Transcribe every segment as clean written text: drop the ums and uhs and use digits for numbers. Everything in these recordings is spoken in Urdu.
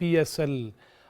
PSL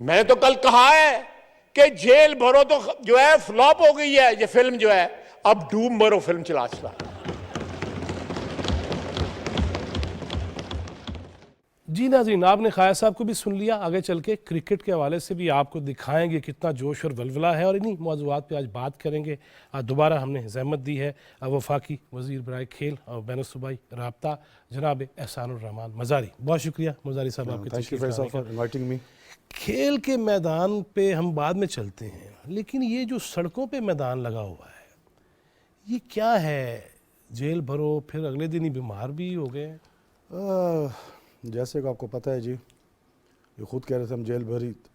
میں نے تو کل کہا ہے کہ جیل بھرو تو جو ہے فلاپ ہو گئی ہے یہ فلم جو ہے، اب ڈوب مرو فلم چلا چلا۔ جی ناظرین، آپ نے خائر صاحب کو بھی سن لیا، آگے چل کے کرکٹ کے حوالے سے بھی آپ کو دکھائیں گے کتنا جوش اور ولولہ ہے، اور انہی موضوعات پہ آج بات کریں گے۔ دوبارہ ہم نے زحمت دی ہے وفاقی وزیر برائے کھیل اور بین الصوبائی رابطہ جناب احسان الرحمان مزاری۔ بہت شکریہ مزاری صاحب آپ کے تشریف لانے کا۔ کھیل کے میدان پہ ہم بعد میں چلتے ہیں، لیکن یہ جو سڑکوں پہ میدان لگا ہوا ہے یہ کیا ہے؟ جیل بھرو پھر اگلے دن ہی بیمار بھی ہو گئے۔ جیسے کہ آپ کو پتہ ہے جی، یہ خود کہہ رہے تھے ہم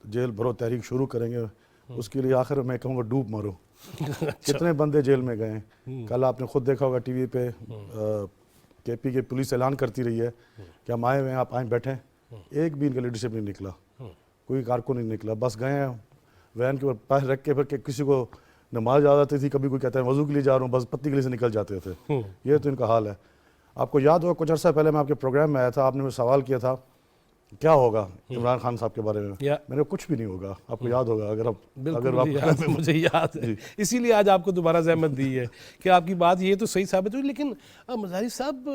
جیل بھرو تحریک شروع کریں گے، اس کے لیے آخر میں کہوں گا ڈوب مرو۔ کتنے بندے جیل میں گئے ہیں، کل آپ نے خود دیکھا ہوگا ٹی وی پہ کے پی کے پولیس اعلان کرتی رہی ہے کہ ہم آئے ہوئے ہیں، آپ آئیں بیٹھیں، ایک بھی ان کا لیڈرشپ نہیں نکلا، کوئی کارکن نہیں نکلا، بس گئے ہیں وین کے اوپر پیر رکھ کے، پھر کسی کو نماز یاد آتی تھی، کبھی کوئی کہتا ہے وضو کے لیے جا رہا ہوں، بس پتی کے لیے سے نکل جاتے تھے۔ یہ تو ان کا حال ہے۔ آپ کو یاد ہوگا کچھ عرصہ پہلے میں آپ کے پروگرام میں آیا تھا، آپ نے مجھے سوال کیا تھا کیا ہوگا عمران خان صاحب کے بارے میں، میں نے کچھ بھی نہیں ہوگا، آپ کو یاد ہوگا بالکل مجھے یاد ہے، اسی لیے آج آپ کو دوبارہ زحمت دی ہے کہ آپ کی بات یہ تو صحیح ثابت ہوئی۔ لیکن مزاری صاحب،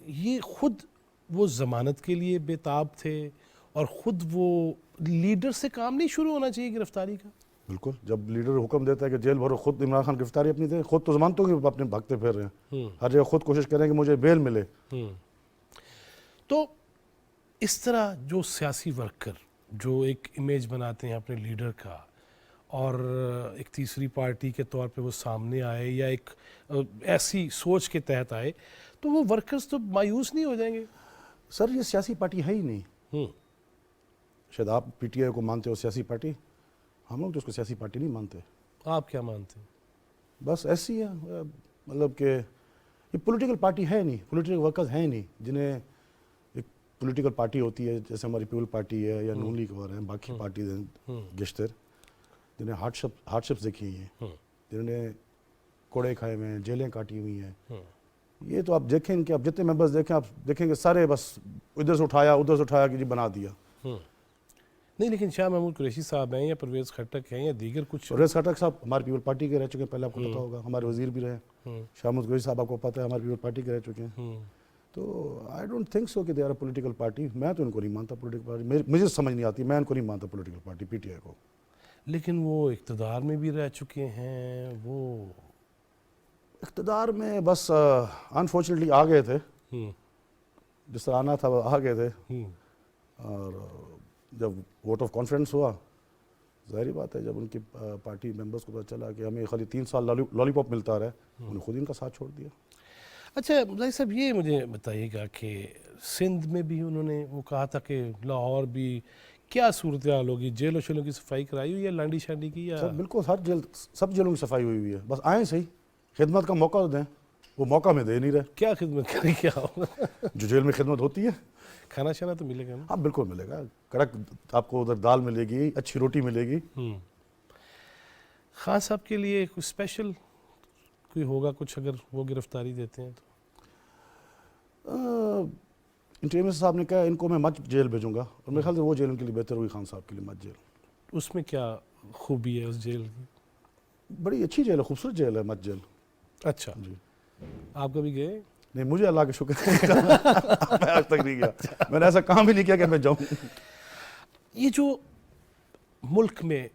یہ خود وہ ضمانت کے لیے بے تاب تھے اور خود وہ لیڈر سے کام نہیں شروع ہونا چاہیے گرفتاری کا؟ بالکل، جب لیڈر حکم دیتا ہے کہ جیل بھرو، خود عمران خان گرفتاری اپنی دیں، خود تو ضمانتوں کے اپنے بھاگتے پھر رہے ہیں، ہر جگہ خود کوشش کریں کہ مجھے بیل ملے۔ تو اس طرح جو سیاسی ورکر جو ایک امیج بناتے ہیں اپنے لیڈر کا اور ایک تیسری پارٹی کے طور پہ وہ سامنے آئے یا ایک ایسی سوچ کے تحت آئے، تو وہ ورکرز تو مایوس نہیں ہو جائیں گے؟ سر یہ سیاسی پارٹی ہے ہی نہیں۔ شاید آپ پی ٹی آئی کو مانتے ہو سیاسی پارٹی، ہم لوگ تو اس کو سیاسی پارٹی نہیں مانتے۔ آپ کیا مانتے ہیں؟ بس ایسی ہے، مطلب کہ یہ پولیٹیکل پارٹی ہے نہیں، پولیٹیکل ورکرز ہیں نہیں جنہیں ایک پولیٹیکل پارٹی ہوتی ہے، جیسے ہماری پیپل پارٹی ہے یا نون لیگ اور ہیں، باقی پارٹیز ہیں گشتر، جنہیں ہارڈ شپس دیکھی ہیں، جنہوں نے کوڑے کھائے ہوئے ہیں، جیلیں کاٹی ہوئی ہیں۔ یہ تو آپ دیکھیں کہ آپ جتنے ممبرز دیکھیں، آپ دیکھیں گے سارے بس ادھر سے اٹھایا کہ جی بنا دیا۔ نہیں، لیکن شاہ محمود قریشی صاحب ہیں یا پرویز خٹک ہیں یا دیگر کچھ؟ پرویز خٹک صاحب ہماری پیپل پارٹی کے رہ چکے ہیں، پہلے آپ کو پتہ ہوگا، ہمارے وزیر بھی رہے ہیں۔ شاہ محمود قریشی صاحب آپ کو پتہ ہے ہماری پیپل پارٹی کے رہ چکے ہیں۔ تو آئی ڈونٹ تھنک سو کہ they are a political party. میں تو ان کو نہیں مانتا پولیٹیکل پارٹی، مجھے سمجھ نہیں آتی، میں ان کو نہیں مانتا political party P T I کو۔ لیکن وہ اقتدار میں بھی رہ چکے ہیں، وہ اقتدار میں بس انفارچونیٹلی آ گئے تھے، جس طرح آنا تھا وہ آ گئے تھے، اور جب ووٹ آف کانفیڈنس ہوا، ظاہری بات ہے جب ان کی پارٹی ممبرس کو پتہ چلا کہ ہمیں خالی 3 سال لالی پاپ ملتا رہا، انہوں نے خود ان کا ساتھ چھوڑ دیا۔ اچھا مزاری صاحب، یہ مجھے بتائیے گا کہ سندھ میں بھی انہوں نے وہ کہا تھا کہ لاہور بھی کیا صورتحال ہوگی، جیلوں شیلوں کی صفائی کرائی ہوئی ہے لانڈی شانڈی کی؟ یا سر بالکل ہر جیل، سب جیلوں کی صفائی ہوئی ہوئی ہے، بس آئیں صحیح، خدمت کا موقع دیں، وہ موقع میں دے نہیں رہے۔ کیا خدمت کریں، کیا ہوگا؟ جو جیل میں خدمت ہوتی ہے، کھانا شانا تو ملے گا نا؟ ہاں بالکل ملے گا، کڑک آپ کو ادھر دال ملے گی، اچھی روٹی ملے گی۔ خان صاحب کے لیے کچھ اسپیشل کوئی ہوگا کچھ اگر وہ گرفتاری دیتے ہیں تو؟ انٹریم منسٹر صاحب نے کہا ان کو میں مت جیل بھیجوں گا، اور میرے خیال سے وہ جیل ان کے لیے بہتر ہوگی، خان صاحب کے لیے مت جیل۔ اس میں کیا خوبی ہے اس جیل کی؟ بڑی اچھی جیل ہے، خوبصورت جیل ہے مت جیل۔ اچھا جی آپ کبھی گئے؟ نہیں، مجھے اللہ کا شکر ہے میں آج تک نہیں گیا، میں نے ایسا کام بھی نہیں کیا کہ میں جاؤں۔ یہ جو ملک میں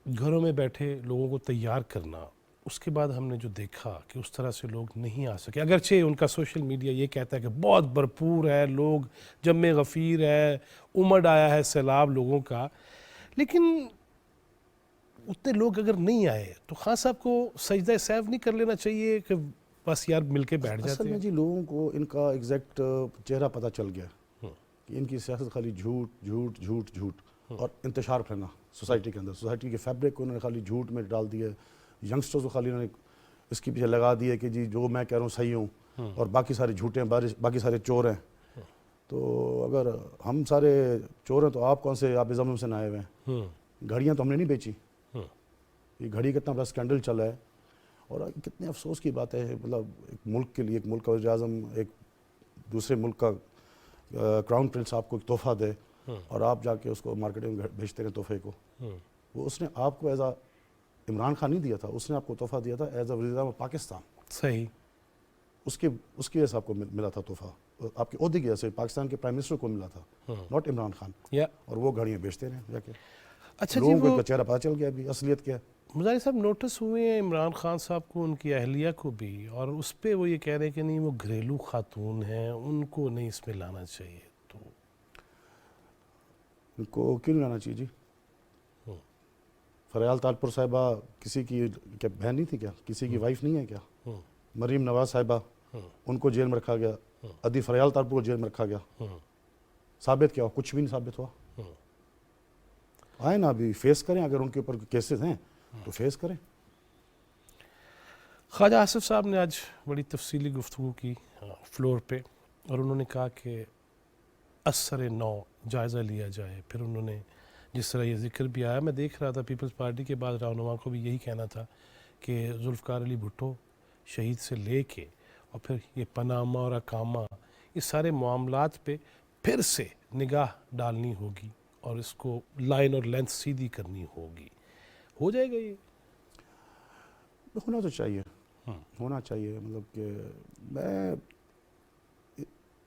گھروں میں بیٹھے لوگوں کو تیار کرنا، اس کے بعد ہم نے جو دیکھا کہ اس طرح سے لوگ نہیں آ سکے، اگرچہ ان کا سوشل میڈیا یہ کہتا ہے کہ بہت بھرپور ہے، لوگ جمع غفیر ہے، امڑ آیا ہے سیلاب لوگوں کا، لیکن اتنے لوگ اگر نہیں آئے تو خان صاحب کو سجدہ سیف نہیں کر لینا چاہیے کہ بس یار مل کے بیٹھ اصل جاتے میں ہیں؟ جی لوگوں کو ان کا ایگزیکٹ چہرہ پتہ چل گیا کہ ان کی سیاست خالی جھوٹ جھوٹ جھوٹ جھوٹ اور انتشار پھیلانا سوسائٹی کے اندر، سوسائٹی کے فیبرک کو انہوں نے خالی جھوٹ میں ڈال دیا ہے، ینگسٹرز کو خالی انہوں نے اس کے پیچھے لگا دیا کہ جی جو میں کہہ رہا ہوں صحیح ہوں اور باقی سارے جھوٹے ہیں، باقی سارے چور ہیں۔ تو اگر ہم سارے چور ہیں تو آپ کون سے، آپ ازم سے نہ آئے ہوئے ہیں؟ گھڑیاں تو ہم نے نہیں بیچی، یہ گھڑی کتنا بڑا اسکینڈل چلا ہے، اور کتنے افسوس کی بات ہے، مطلب ایک ملک کے لیے، ایک ملک کا وزیر اعظم ایک دوسرے ملک کا کراؤن پرنس آپ کو ایک تحفہ دے اور آپ جا کے اس کو مارکیٹنگ میں بھیجتے ہیں تحفے کو. وہ اس نے آپ کو ایز اے عمران خان نہیں دیا تھا, اس نے آپ کو تحفہ دیا تھا ایز اے وزیر اعظم پاکستان. صحیح. اس کی وجہ سے آپ کو ملا تھا تحفہ, آپ کے عہدے کی وجہ سے پاکستان کے پرائم منسٹر کو ملا تھا, ناٹ عمران خان. اور وہ گاڑیاں بیچتے رہے جا کے. اچھا جی, لوگوں کو چہرہ پتہ چل گیا ابھی اصلیت کیا ہے. مظاہر صاحب نوٹس ہوئے ہیں عمران خان صاحب کو, ان کی اہلیہ کو بھی, اور اس پہ وہ یہ کہہ رہے ہیں کہ نہیں وہ گھریلو خاتون ہیں, ان کو نہیں اس میں لانا چاہیے. تو ان کو کیوں لانا چاہیے جی؟ فریال تالپور صاحبہ کسی کی کیا بہن نہیں تھی کیا؟ کسی کی وائف نہیں ہے کیا؟ مریم نواز صاحبہ, ان کو جیل میں رکھا گیا. ادی فریال تالپور کو جیل میں رکھا گیا. ثابت کیا ہوا؟ کچھ بھی نہیں ثابت ہوا. آئے نا ابھی فیس کریں, اگر ان کے اوپر کیسز ہیں تو فیس کریں. خواجہ آصف صاحب نے آج بڑی تفصیلی گفتگو کی فلور پہ, اور انہوں نے کہا کہ اثر نو جائزہ لیا جائے. پھر انہوں نے جس طرح یہ ذکر بھی آیا, میں دیکھ رہا تھا پیپلز پارٹی کے بعد رہنما کو بھی یہی کہنا تھا کہ ذوالفقار علی بھٹو شہید سے لے کے اور پھر یہ پاناما اور اقامہ, اس سارے معاملات پہ پھر سے نگاہ ڈالنی ہوگی اور اس کو لائن اور لینتھ سیدھی کرنی ہوگی. ہو جائے گا یہ؟ ہونا تو چاہیے, ہونا چاہیے.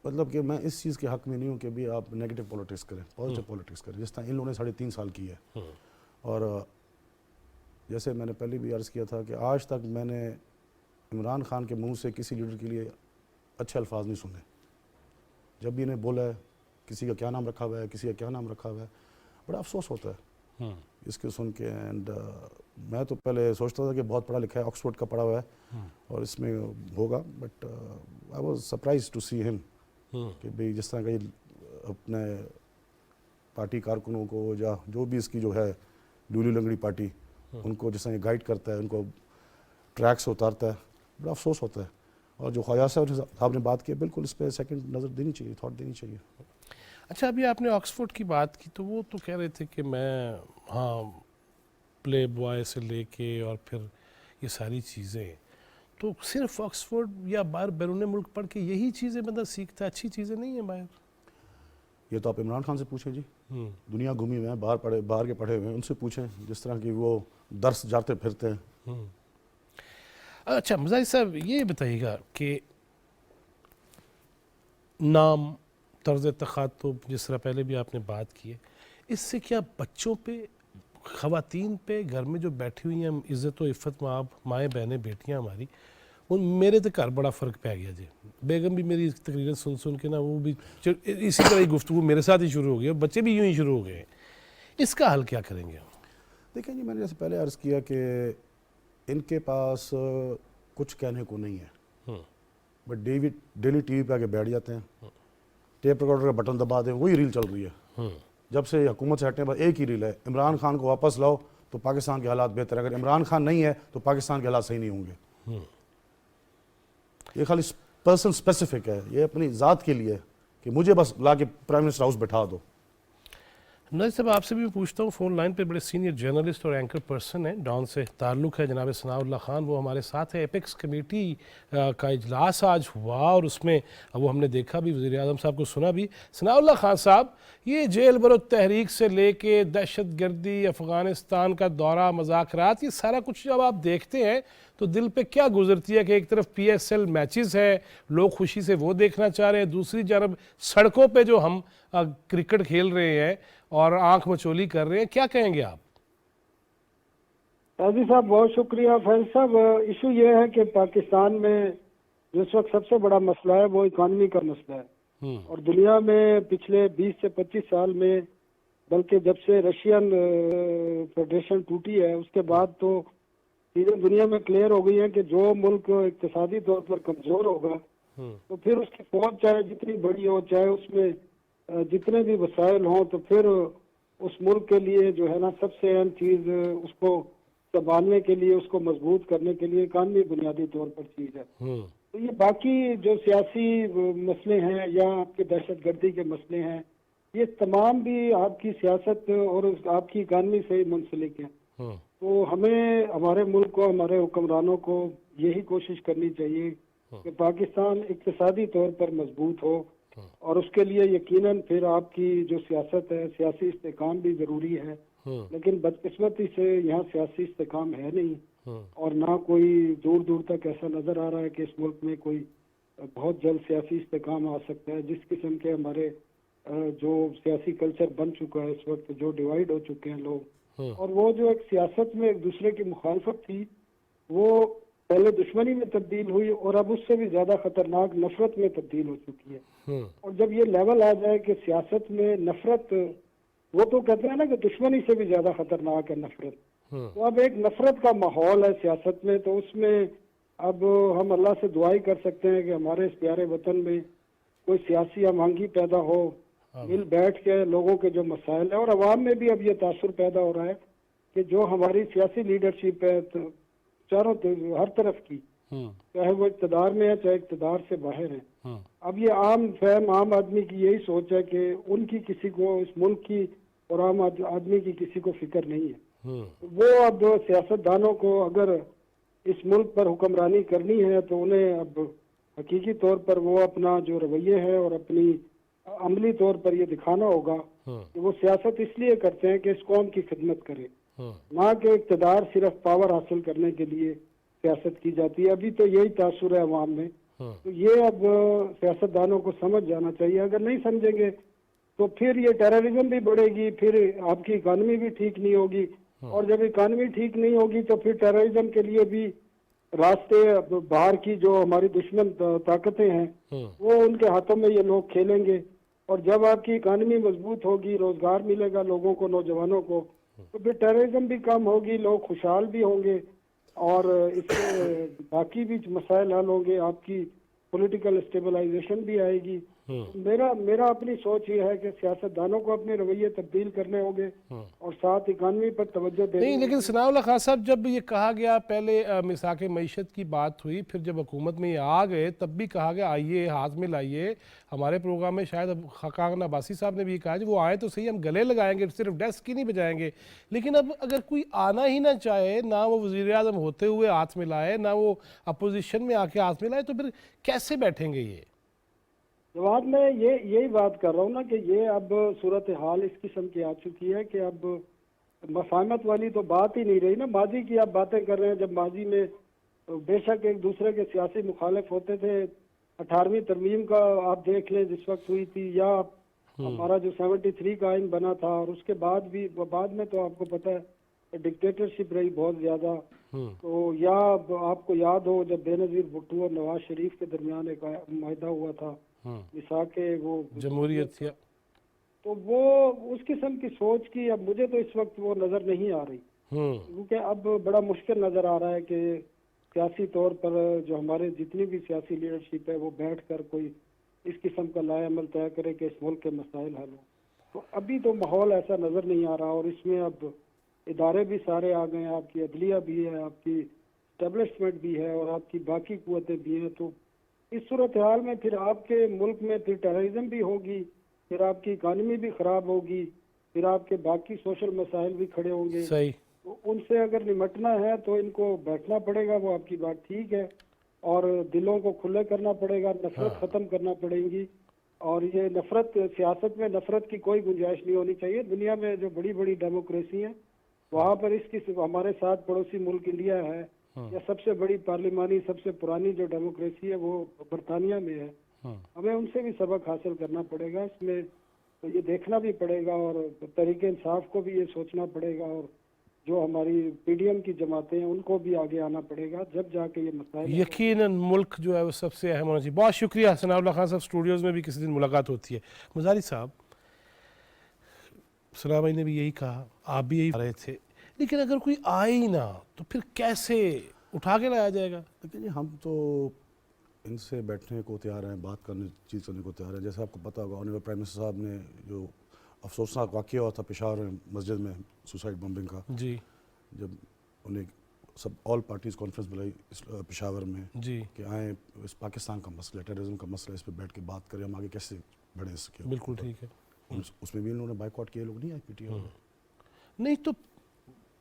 مطلب کہ میں اس چیز کے حق میں نہیں ہوں کہ بھی آپ نیگیٹو پولیٹکس کریں, پازیٹیو پولیٹکس کریں, جس طرح ان لوگوں نے 3.5 سال کی ہے. اور جیسے میں نے پہلے بھی عرض کیا تھا کہ آج تک میں نے عمران خان کے منہ سے کسی لیڈر کے لیے اچھے الفاظ نہیں سنے. جب بھی انہیں بولا ہے کسی کا کیا نام رکھا ہوا ہے, کسی کا کیا نام رکھا ہوا ہے, بڑا افسوس ہوتا ہے اس کے سن کے. اینڈ میں تو پہلے سوچتا تھا کہ بہت پڑھا لکھا ہے, آکسفورڈ کا پڑھا ہوا ہے اور اس میں ہوگا, but I was surprise to see ہم کہ بھئی جس طرح کہ اپنے پارٹی کارکنوں کو یا جو بھی اس کی جو ہے لولی لنگڑی پارٹی, ان کو جس طرح یہ گائیڈ کرتا ہے, ان کو ٹریک سے اتارتا ہے, بڑا افسوس ہوتا ہے. اور جو خواجہ صاحب نے بات کی, بالکل اس پہ سیکنڈ نظر دینی چاہیے, تھاٹ دینی چاہیے. اچھا, ابھی آپ نے آکسفورڈ کی بات کی تو وہ تو کہہ رہے تھے کہ میں پلے بوائے سے لے کے اور پھر یہ ساری چیزیں, تو صرف آکسفورڈ یا باہر بیرون ملک پڑھ کے یہی چیزیں بندہ سیکھتا ہے, اچھی چیزیں نہیں ہیں باہر؟ یہ تو آپ عمران خان سے پوچھیں جی, دنیا گھومی ہوئے ہیں, باہر کے پڑھے ہوئے ہیں, ان سے پوچھیں جس طرح کی وہ درس جاتے پھرتے ہیں. اچھا مظاہر صاحب یہ بتائیے گا کہ نام, طرز تخاطب, جس طرح پہلے بھی آپ نے بات کی ہے, اس سے کیا بچوں پہ, خواتین پہ, گھر میں جو بیٹھی ہوئی ہیں عزت و عفت مائیں بہنیں بیٹیاں ہماری, ان میرے تو گھر بڑا فرق پہ گیا جی. بیگم بھی میری تقریریں سن کے نا وہ بھی اسی طرح ہی گفتگو میرے ساتھ ہی شروع ہو گئی, اور بچے بھی یوں ہی شروع ہو گئے. اس کا حل کیا کریں گے ہم؟ دیکھیں جی, میں نے جیسے پہلے عرض کیا کہ ان کے پاس کچھ کہنے کو نہیں ہے, بٹ ڈیلی ٹی وی پہ آ کے بیٹھ جاتے ہیں, ٹیپ ریکارڈر کا بٹن دبا دیں, وہی ریل چل رہی ہے. جب سے حکومت سے ہٹنے پر ایک ہی ریل ہے, عمران خان کو واپس لاؤ تو پاکستان کے حالات بہتر ہیں, اگر عمران خان نہیں ہے تو پاکستان کے حالات صحیح نہیں ہوں گے. یہ خالی پرسن اسپیسیفک ہے, یہ اپنی ذات کے لیے کہ مجھے بس لا کے پرائم منسٹر ہاؤس بٹھا دو. ناظر صاحب آپ سے بھی میں پوچھتا ہوں, فون لائن پہ بڑے سینئر جرنلسٹ اور اینکر پرسن ہیں, ڈان سے تعلق ہے, جناب ثناء اللہ خان, وہ ہمارے ساتھ ہیں. ایپیکس کمیٹی کا اجلاس آج ہوا اور اس میں وہ ہم نے دیکھا بھی, وزیر اعظم صاحب کو سنا بھی. ثناء اللہ خان صاحب, یہ جیل برو تحریک سے لے کے دہشت گردی, افغانستان کا دورہ, مذاکرات, یہ سارا کچھ جب آپ دیکھتے ہیں تو دل پہ کیا گزرتی ہے کہ ایک طرف پی ایس ایل میچز ہے, لوگ خوشی سے وہ دیکھنا چاہ رہے ہیں, دوسری جانب سڑکوں پہ جو ہم کرکٹ کھیل رہے ہیں اور آنکھ مچولی کر رہے ہیں, کیا کہیں گے آپ؟ قاضی صاحب بہت شکریہ. فیض صاحب, ایشو یہ ہے کہ پاکستان میں جس وقت سب سے بڑا مسئلہ ہے وہ اکانومی کا مسئلہ ہے, اور دنیا میں پچھلے 20 سے 25 سال میں, بلکہ جب سے رشین فیڈریشن ٹوٹی ہے اس کے بعد تو چیزیں دنیا میں کلیئر ہو گئی ہیں کہ جو ملک اقتصادی طور پر کمزور ہوگا تو پھر اس کی فوج چاہے جتنی بڑی ہو, چاہے اس میں جتنے بھی وسائل ہوں, تو پھر اس ملک کے لیے جو ہے نا سب سے اہم چیز اس کو سنبھالنے کے لیے, اس کو مضبوط کرنے کے لیے اکانومی بنیادی طور پر چیز ہے. تو یہ باقی جو سیاسی مسئلے ہیں یا آپ کے دہشت گردی کے مسئلے ہیں, یہ تمام بھی آپ کی سیاست اور آپ کی اکانومی سے منسلک ہیں. تو ہمیں, ہمارے ملک کو, ہمارے حکمرانوں کو یہی کوشش کرنی چاہیے کہ پاکستان اقتصادی طور پر مضبوط ہو, اور اس کے لیے یقیناً پھر آپ کی جو سیاست ہے، سیاسی استحکام بھی ضروری ہے، لیکن بدقسمتی سے یہاں سیاسی استحکام ہے نہیں، اور نہ کوئی دور دور تک ایسا نظر آ رہا ہے کہ اس ملک میں کوئی بہت جلد سیاسی استحکام آ سکتا ہے. جس قسم کے ہمارے جو سیاسی کلچر بن چکا ہے اس وقت، جو ڈیوائیڈ ہو چکے ہیں لوگ، اور وہ جو ایک سیاست میں ایک دوسرے کی مخالفت تھی وہ پہلے دشمنی میں تبدیل ہوئی اور اب اس سے بھی زیادہ خطرناک نفرت میں تبدیل ہو چکی ہے. اور جب یہ لیول آ جائے کہ سیاست میں نفرت، وہ تو کہتے ہیں نا کہ دشمنی سے بھی زیادہ خطرناک ہے نفرت، تو اب ایک نفرت کا ماحول ہے سیاست میں. تو اس میں اب ہم اللہ سے دعائی کر سکتے ہیں کہ ہمارے اس پیارے وطن میں کوئی سیاسی ہم آہنگی پیدا ہو، مل بیٹھ کے لوگوں کے جو مسائل ہیں، اور عوام میں بھی اب یہ تاثر پیدا ہو رہا ہے کہ جو ہماری سیاسی لیڈرشپ ہے چاروں ہر طرف کی، چاہے وہ اقتدار میں ہے چاہے اقتدار سے باہر ہے، اب یہ عام فہم عام آدمی کی یہی سوچ ہے کہ ان کی کسی کو اس ملک کی اور عام آدمی کی کسی کو فکر نہیں ہے. وہ اب سیاست دانوں کو اگر اس ملک پر حکمرانی کرنی ہے تو انہیں اب حقیقی طور پر وہ اپنا جو رویے ہے اور اپنی عملی طور پر یہ دکھانا ہوگا کہ وہ سیاست اس لیے کرتے ہیں کہ اس قوم کی خدمت کرے، نہ کہ اقتدار صرف پاور حاصل کرنے کے لیے سیاست کی جاتی ہے. ابھی تو یہی تاثر ہے عوام میں. تو یہ اب سیاست دانوں کو سمجھ جانا چاہیے. اگر نہیں سمجھیں گے تو پھر یہ ٹیررزم بھی بڑھے گی، پھر آپ کی اکانومی بھی ٹھیک نہیں ہوگی، اور جب اکانومی ٹھیک نہیں ہوگی تو پھر ٹیررزم کے لیے بھی راستے باہر کی جو ہماری دشمن طاقتیں ہیں وہ ان کے ہاتھوں میں یہ لوگ کھیلیں گے. اور جب آپ کی اکانومی مضبوط ہوگی، روزگار ملے گا لوگوں کو، نوجوانوں کو، تو پھر ٹیررزم بھی کم ہوگی، لوگ خوشحال بھی ہوں گے، اور اس سے باقی بھی مسائل حل ہوں گے، آپ کی پولیٹیکل اسٹیبلائزیشن بھی آئے گی. میرا اپنی سوچ یہ ہے کہ سیاست دانوں کو اپنے رویے تبدیل کرنے ہوں گے اور ساتھ اکانومی پر توجہ دینی نہیں. لیکن ثناء اللہ خان صاحب، جب یہ کہا گیا پہلے مساق معیشت کی بات ہوئی، پھر جب حکومت میں یہ آ گئے تب بھی کہا گیا آئیے ہاتھ میں لائیے. ہمارے پروگرام میں شاید خاقان عباسی صاحب نے بھی کہا کہ وہ آئے تو صحیح، ہم گلے لگائیں گے، صرف ڈیسک ہی نہیں بجائیں گے. لیکن اب اگر کوئی آنا ہی نہ چاہے، نہ وہ وزیر اعظم ہوتے ہوئے ہاتھ میں لائے، نہ وہ اپوزیشن میں آ کے ہاتھ میں لائے، تو پھر کیسے بیٹھیں گے یہ؟ جواب میں یہی بات کر رہا ہوں نا کہ یہ اب صورتحال اس قسم کی آ چکی ہے کہ اب مفاہمت والی تو بات ہی نہیں رہی نا. ماضی کی آپ باتیں کر رہے ہیں، جب ماضی میں بے شک ایک دوسرے کے سیاسی مخالف ہوتے تھے. 18ویں ترمیم کا آپ دیکھ لیں جس وقت ہوئی تھی، یا ہمارا جو 73 کا آئین بنا تھا، اور اس کے بعد بھی بعد میں تو آپ کو پتہ ہے ڈکٹیٹرشپ رہی بہت زیادہ. تو یا آپ کو یاد ہو جب بے نظیر بھٹو اور نواز شریف کے درمیان ایک معاہدہ ہوا تھا مساق وہ جمہوریت تھی، تو وہ اس قسم کی سوچ کی اب مجھے تو اس وقت وہ نظر نہیں آ رہی، کیونکہ اب بڑا مشکل نظر آ رہا ہے کہ سیاسی طور پر جو ہمارے جتنی بھی سیاسی لیڈرشپ ہے وہ بیٹھ کر کوئی اس قسم کا لائے عمل طے کرے کہ اس ملک کے مسائل حل ہوں. تو ابھی تو ماحول ایسا نظر نہیں آ رہا، اور اس میں اب ادارے بھی سارے آ گئے ہیں، آپ کی عدلیہ بھی ہے، آپ کی اسٹیبلشمنٹ بھی ہے، اور آپ کی باقی قوتیں بھی ہیں. تو اس صورتحال میں پھر آپ کے ملک میں پھر ٹیررزم بھی ہوگی، پھر آپ کی اکانومی بھی خراب ہوگی، پھر آپ کے باقی سوشل مسائل بھی کھڑے ہوں گے. صحیح. تو ان سے اگر نمٹنا ہے تو ان کو بیٹھنا پڑے گا، وہ آپ کی بات ٹھیک ہے، اور دلوں کو کھلے کرنا پڑے گا، نفرت ختم کرنا پڑے گی. اور یہ نفرت، سیاست میں نفرت کی کوئی گنجائش نہیں ہونی چاہیے. دنیا میں جو بڑی بڑی ڈیموکریسی ہیں وہاں پر اس کی ہمارے ساتھ پڑوسی ملک انڈیا ہے، یا سب سے بڑی پارلیمانی سب سے پرانی جو ڈیموکریسی ہے وہ برطانیہ میں ہے. ہمیں ان سے بھی سبق حاصل کرنا پڑے گا. اس میں تو یہ دیکھنا بھی پڑے گا، اور تحریک انصاف کو بھی یہ سوچنا پڑے گا، اور جو ہماری پی ڈی ایم کی جماعتیں ہیں ان کو بھی آگے آنا پڑے گا، جب جا کے یہ مسائل یقیناً ملک جو ہے وہ سب سے اہم ہونا چاہیے. بہت شکریہ ثناء اللہ خان صاحب. اسٹوڈیوز میں بھی کسی دن ملاقات ہوتی ہے. مزاری صاحب، ثناء بھائی نے بھی یہی کہا، آپ بھی یہی کہہ رہے تھے، لیکن اگر کوئی آئے ہی نہ تو پھر کیسے اٹھا کے لایا جائے گا؟ لیکن ہم تو ان سے بیٹھنے کو تیار ہیں، بات کرنے چیز کرنے کو تیار ہیں. جیسے آپ کو پتہ ہوگا آنریبل پرائم منسٹر صاحب نے جو افسوسناک واقعہ ہوا تھا پشاور میں مسجد میں سوسائڈ بمبنگ کا، جی، جب انہیں سب آل پارٹیز کانفرنس بلائی پشاور میں جی، کہ آئیں اس پاکستان کا مسئلہ، ٹیررزم کا مسئلہ، اس پہ بیٹھ کے بات کریں، ہم آگے کیسے بڑھیں اس کے. بالکل ٹھیک ہے. اس میں بھی انہوں نے بائیکاٹ کیے، لوگ نہیں آئے پی ٹی آئی. نہیں تو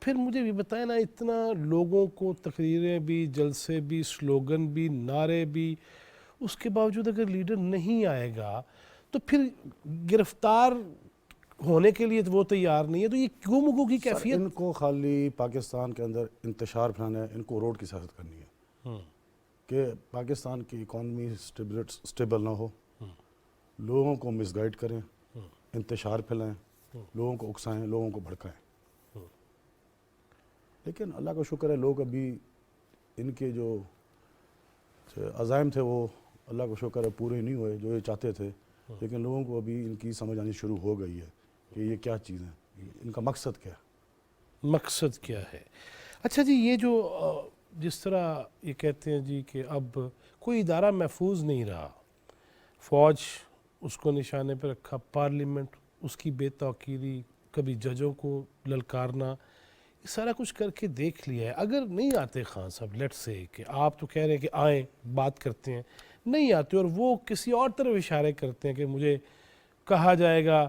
پھر مجھے بھی بتائیں نا، اتنا لوگوں کو تقریریں بھی، جلسے بھی، سلوگن بھی، نعرے بھی، اس کے باوجود اگر لیڈر نہیں آئے گا تو پھر گرفتار ہونے کے لیے وہ تیار نہیں ہے، تو یہ کیوں مگو کی کیفیت؟ ان کو خالی پاکستان کے اندر انتشار پھیلانا ہے، ان کو روڈ کی سیاست کرنی ہے کہ پاکستان کی اکانومی سٹیبل نہ ہو، لوگوں کو مس گائیڈ کریں، انتشار پھیلائیں، لوگوں کو اکسائیں، لوگوں کو بھڑکائیں. لیکن اللہ کا شکر ہے لوگ ابھی ان کے جو عزائم تھے وہ اللہ کا شکر ہے پورے نہیں ہوئے جو یہ چاہتے تھے، لیکن لوگوں کو ابھی ان کی سمجھ آنی شروع ہو گئی ہے کہ یہ کیا چیز ہے، ان کا مقصد کیا ہے. مقصد کیا ہے؟ اچھا جی، یہ جو جس طرح یہ کہتے ہیں جی کہ اب کوئی ادارہ محفوظ نہیں رہا، فوج اس کو نشانے پہ رکھا، پارلیمنٹ اس کی بے توقیری، کبھی ججوں کو للکارنا، یہ سارا کچھ کر کے دیکھ لیا ہے. اگر نہیں آتے خان صاحب، لیٹ سے کہ آپ تو کہہ رہے ہیں کہ آئیں بات کرتے ہیں، نہیں آتے اور وہ کسی اور طرف اشارے کرتے ہیں کہ مجھے کہا جائے گا.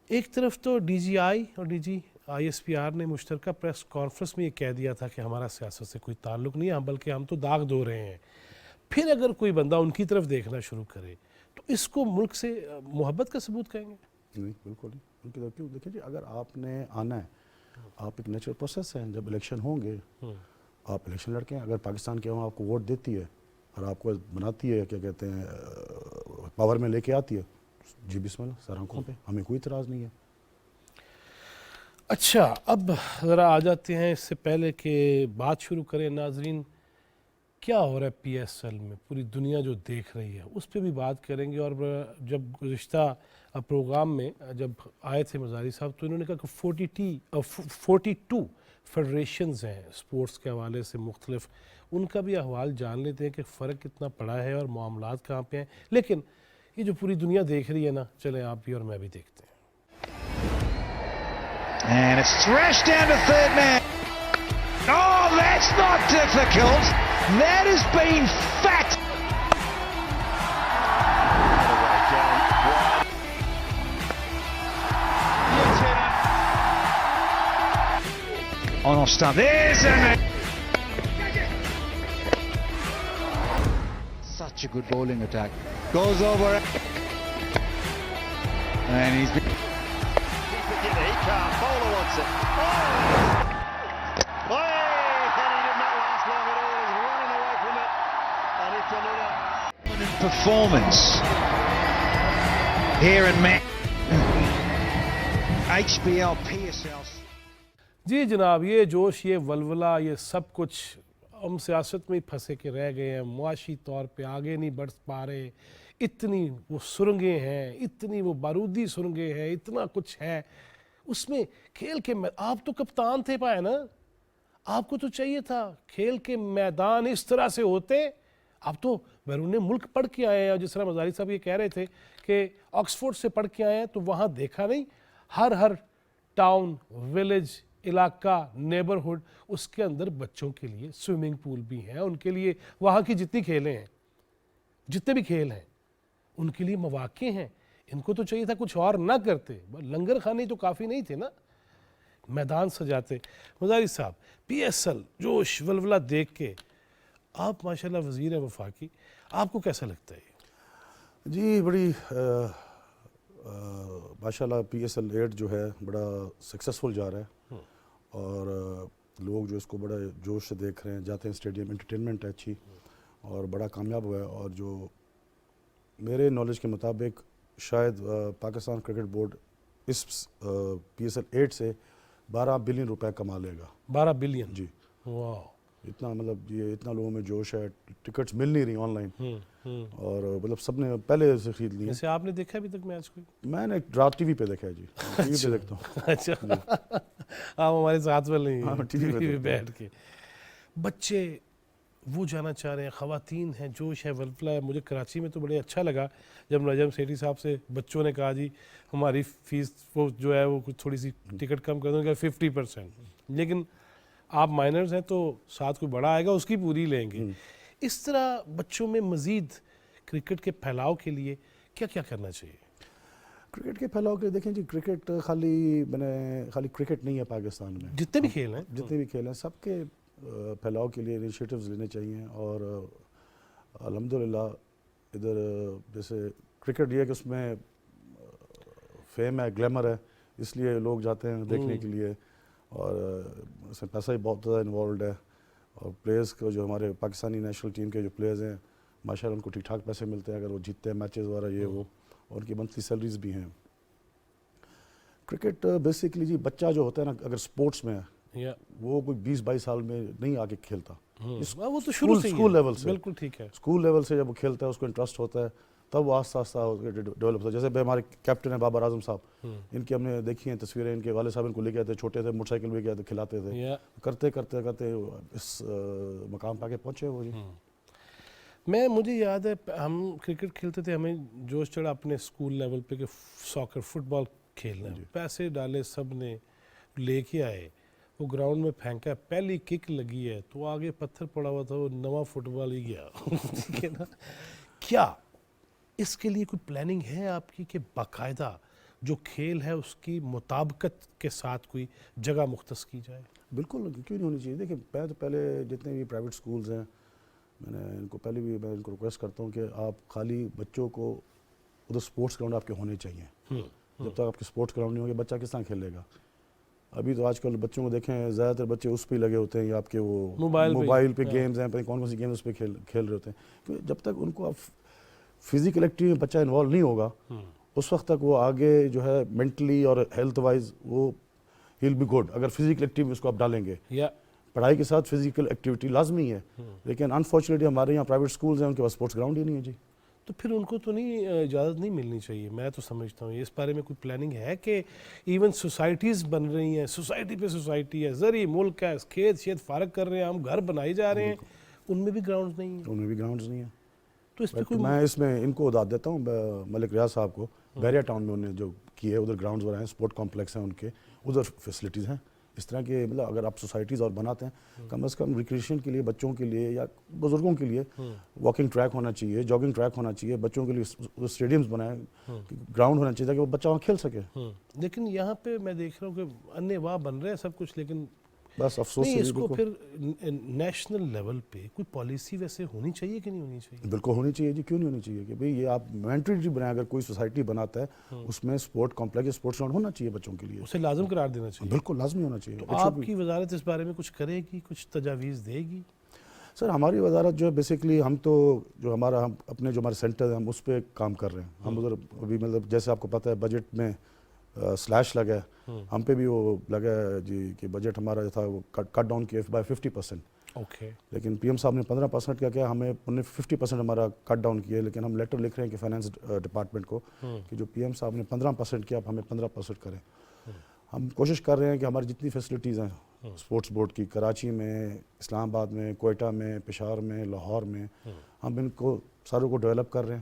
ایک طرف تو ڈی جی آئی اور D G I S P R نے مشترکہ پریس کانفرنس میں یہ کہہ دیا تھا کہ ہمارا سیاست سے کوئی تعلق نہیں ہے، بلکہ ہم تو داغ دھو رہے ہیں. پھر اگر کوئی بندہ ان کی طرف دیکھنا شروع کرے تو اس کو ملک سے محبت کا ثبوت کہیں گے؟ نہیں بالکل نہیں. ان کی طرف کیوں؟ دیکھیں جی، اگر آپ نے آنا ہے، آپ ایک نیچرل پروسیس ہے، جب الیکشن ہوں گے آپ الیکشن لڑکیں. اگر پاکستان کی عوام آپ کو ووٹ دیتی ہے اور آپ کو بناتی ہے، کیا کہتے ہیں، پاور میں لے کے آتی ہے، جی بسم اللہ، سر آنکھوں پہ، ہمیں کوئی اعتراض نہیں ہے. اچھا، اب ذرا آ جاتے ہیں، اس سے پہلے کہ بات شروع کریں ناظرین، کیا ہو رہا ہے پی ایس ایل میں، پوری دنیا جو دیکھ رہی ہے اس پہ بھی بات کریں گے. اور جب گزشتہ پروگرام میں جب آئے تھے مزاری صاحب تو انہوں نے کہا کہ 42 فیڈریشنز ہیں سپورٹس کے حوالے سے مختلف، ان کا بھی احوال جان لیتے ہیں کہ فرق کتنا پڑا ہے اور معاملات کہاں پہ ہیں. لیکن یہ جو پوری دنیا دیکھ رہی ہے نا، چلیں آپ بھی اور میں بھی دیکھتے ہیں. And it's thrashed down to third man. Oh, that's not difficult. That has been fat. On off stump. There's an... Such a good bowling attack. Goes over. And he's been... He can't. Bowler wants it. Oh! And he did not last long at all. He's running away from it. And it's another performance here in HBL PSL. جی جناب، یہ جوش، یہ ولولہ، یہ سب کچھ ہم سیاست میں ہی پھنسے کے رہ گئے ہیں، معاشی طور پہ آگے نہیں بڑھ پا رہے. اتنی وہ سرنگیں ہیں، اتنی وہ بارودی سرنگیں ہیں، اتنا کچھ ہے اس میں. کھیل کے آپ تو کپتان تھے پائے نا، آپ کو تو چاہیے تھا کھیل کے میدان اس طرح سے ہوتے. آپ تو بیرون ملک پڑھ کے آئے ہیں، اور جس طرح مزاری صاحب یہ کہہ رہے تھے کہ آکسفورڈ سے پڑھ کے آئے ہیں تو وہاں دیکھا نہیں ہر ٹاؤن، ویلیج، علاقہ، نیبرہڈ، اس کے اندر بچوں کے لیے سوئمنگ پول بھی ہیں، ان کے لیے وہاں کی جتنی کھیلیں ہیں، جتنے بھی کھیل ہیں ان کے لیے مواقع ہیں. ان کو تو چاہیے تھا کچھ اور نہ کرتے، لنگر خانے تو کافی نہیں تھے نا، میدان سجاتے. مزاری صاحب، پی ایس ایل جوش ولولہ دیکھ کے آپ ماشاءاللہ وزیر ہیں وفاقی، آپ کو کیسا لگتا ہے؟ جی بڑی ماشاءاللہ پی ایس ایل 8 جو ہے بڑا سکسیسفل جا رہا ہے، اور لوگ جو اس کو بڑا جوش سے دیکھ رہے ہیں، جاتے ہیں اسٹیڈیم، انٹرٹینمنٹ ہے اچھی اور بڑا کامیاب ہوا ہے. اور جو میرے نالج کے مطابق شاید پاکستان کرکٹ بورڈ اس پی ایس ایل 8 سے 12 بلین روپے کما لے گا. 12 بلین؟ جی، واو، اتنا مطلب یہ اتنا لوگوں میں جوش ہے. ٹکٹس مل نہیں رہی آن لائن، اور مطلب سب نے پہلے سے خرید لی. جیسے آپ نے دیکھا ابھی تک میچ کوئی؟ میں نے رات ٹی وی پہ دیکھا ہے. جی ٹی وی پہ دیکھتا ہوں. اچھا، آپ ہمارے ساتھ میں نہیں ہیں، ٹی وی پہ بیٹھ کے. بچے وہ جانا چاہ رہے ہیں، خواتین ہیں، جوش ہے، ولولہ ہے. مجھے کراچی میں تو بڑے اچھا لگا جب نجم سیٹھی صاحب سے بچوں نے کہا جی ہماری فیس وہ جو ہے وہ کچھ تھوڑی سی ٹکٹ کم کر دوں گا 50%، لیکن آپ مائنرز ہیں تو ساتھ کوئی بڑا آئے گا اس کی پوری لیں گے. اس طرح بچوں میں مزید کرکٹ کے پھیلاؤ کے لیے کیا کیا کرنا چاہیے؟ کرکٹ کے پھیلاؤ کے دیکھیں جی، کرکٹ خالی کرکٹ نہیں ہے پاکستان میں. جتنے بھی کھیل ہیں، جتنے بھی کھیل ہیں، سب کے پھیلاؤ کے لیے انیشیٹوز لینے چاہیے. اور الحمدللہ ادھر جیسے کرکٹ یہ ہے کہ اس میں فیم ہے, گلیمر ہے, اس لیے لوگ جاتے ہیں دیکھنے کے لیے, اور اس میں پیسہ ہی بہت زیادہ انوالوڈ ہے. اور پلیئرز کو جو ہمارے پاکستانی نیشنل ٹیم کے جو پلیئرز ہیں ماشاء اللہ ان کو ٹھیک ٹھاک پیسے ملتے ہیں اگر وہ جیتتے ہیں میچز وغیرہ یہ وہ, اور ان کی منتھلی سیلریز بھی ہیں. کرکٹ بیسیکلی جی بچہ جو ہوتا ہے نا اگر سپورٹس میں ہے وہ کوئی 20-22 سال میں نہیں آگے کھیلتا, وہ تو شروع سے اسکول لیول سے, بالکل ٹھیک ہے, اسکول لیول سے جب وہ کھیلتا ہے اس کو انٹرسٹ ہوتا ہے تب وہ آہستہ آہستہ ڈیولپ ہوتا ہے. جیسے ہمارے کیپٹن ہیں بابر اعظم صاحب, ان کی ہم نے دیکھی ہیں تصویریں, ان کے والد صاحب ان کو لے کے آتے تھے, چھوٹے تھے موٹر سائیکل لے کے آتے کھلاتے تھے, کرتے کرتے کرتے اس مقام پہ آگے پہنچے وہ. جی مجھے یاد ہے ہم کرکٹ کھیلتے تھے, ہمیں جوش چڑھا اپنے اسکول لیول پہ کہ ساکر فٹ بال کھیلنا ہے, پیسے ڈالے سب نے, لے کے آئے, وہ گراؤنڈ میں پھینکا, پہلی کک لگی ہے تو آگے پتھر پڑا ہوا تھا, وہ نواں فٹ بال ہی گیا. ٹھیک ہے نا, کیا اس کے لیے کوئی پلاننگ ہے آپ کی کہ باقاعدہ جو کھیل ہے اس کی مطابقت کے ساتھ کوئی جگہ مختص کی جائے؟ بالکل, کیوں نہیں ہونی چاہیے. دیکھیں میں تو پہلے جتنے بھی پرائیویٹ سکولز ہیں میں نے ان کو پہلے بھی میں ان کو ریکویسٹ کرتا ہوں کہ آپ خالی بچوں کو ادھر سپورٹس گراؤنڈ آپ کے ہونے چاہیے. جب تک آپ کے سپورٹس گراؤنڈ نہیں ہوں گے بچہ کس طرح کھیلے گا. ابھی تو آج کل بچوں کو دیکھیں زیادہ تر بچے اس پہ لگے ہوتے ہیں, یا آپ کے وہ موبائل پہ گیمز ہیں, کون کون سی گیمز اس پہ کھیل رہے ہوتے ہیں. کیونکہ جب تک ان کو آپ فزیکل ایکٹیویٹی میں بچہ انوالو نہیں ہوگا اس وقت تک وہ آگے جو ہے مینٹلی اور ہیلتھ وائز وہ ہیل بی گڈ. اگر فزیکل ایکٹیویٹی اس کو آپ ڈالیں گے, پڑھائی کے ساتھ فزیکل ایکٹیویٹی لازمی ہے, لیکن انفارچونیٹلی ہمارے یہاں پرائیویٹ سکولز ہیں ان کے پاس سپورٹس گراؤنڈ ہی نہیں ہے. جی تو پھر ان کو تو نہیں اجازت نہیں ملنی چاہیے. میں تو سمجھتا ہوں اس بارے میں کوئی پلاننگ ہے کہ ایون سوسائٹیز بن رہی ہیں, سوسائٹی پہ سوسائٹی ہے, زرعی ملک ہے, کھیت شیت فارغ کر رہے ہیں ہم, گھر بنائی جا رہے ہیں, ان میں بھی گراؤنڈز نہیں ہیں. ان میں بھی گراؤنڈز نہیں ہیں. تو اس پہ کوئی میں اس میں ان کو داد دیتا ہوں ملک ریاض صاحب کو, بحریہ ٹاؤن میں انہوں نے جو کیے ادھر گراؤنڈز وغیرہ ہیں, سپورٹ کمپلیکس ہیں ان کے, ادھر فیسلٹیز ہیں اس طرح کے. مطلب اگر آپ سوسائٹیز اور بناتے ہیں کم از کم ریکریشن کے لیے بچوں کے لیے یا بزرگوں کے لیے واکنگ ٹریک ہونا چاہیے, جاگنگ ٹریک ہونا چاہیے, بچوں کے لیے اسٹیڈیمز بنائیں, گراؤنڈ ہونا چاہیے تاکہ وہ بچہ وہاں کھیل سکے. لیکن یہاں پہ میں دیکھ رہا ہوں کہ انے واہ بن رہے ہیں سب کچھ, لیکن بس افسوس نہیں اس کو پھر نیشنل لیول پہ کوئی پالیسی ویسے ہونی چاہیے کہ نہیں ہونی چاہیے؟ بالکل ہونی چاہیے جی, کیوں نہیں ہونی چاہیے. کہ بھئی یہ آپ مینٹلی بنائیں, اگر کوئی سوسائٹی بناتا ہے اس میں سپورٹ کمپلیکس سپورٹس گراؤنڈ ہونا چاہیے بچوں کے لیے, اسے لازم قرار دینا چاہیے. بالکل لازمی ہونا چاہیے. تو آپ کی وزارت اس بارے میں کچھ کرے گی, کچھ تجاویز دے گی؟ سر ہماری وزارت جو ہے بیسیکلی ہم تو جو ہمارا ہم اپنے جو ہمارے سینٹر ہیں ہم اس پہ کام کر رہے ہیں. ہم ادھر ابھی مطلب جیسے آپ کو پتہ ہے بجٹ میں سلیش لگا ہے, ہم پہ بھی وہ لگا ہے جی کہ بجٹ ہمارا جو تھا وہ کٹ ڈاؤن کیا بائی 50%. اوکے, لیکن پی ایم صاحب نے 15% کا کیا, ہمیں 50% ہمارا کٹ ڈاؤن کیا ہے. لیکن ہم لیٹر لکھ رہے ہیں کہ فائنانس ڈپارٹمنٹ کو کہ جو پی ایم صاحب نے 15% کیا اب ہمیں 15% کریں. ہم کوشش کر رہے ہیں کہ ہماری جتنی فیسلٹیز ہیں اسپورٹس بورڈ کی, کراچی میں, اسلام آباد میں, کوئٹہ میں, پشاور میں, لاہور میں, ہم ان کو ساروں کو ڈیولپ کر رہے ہیں.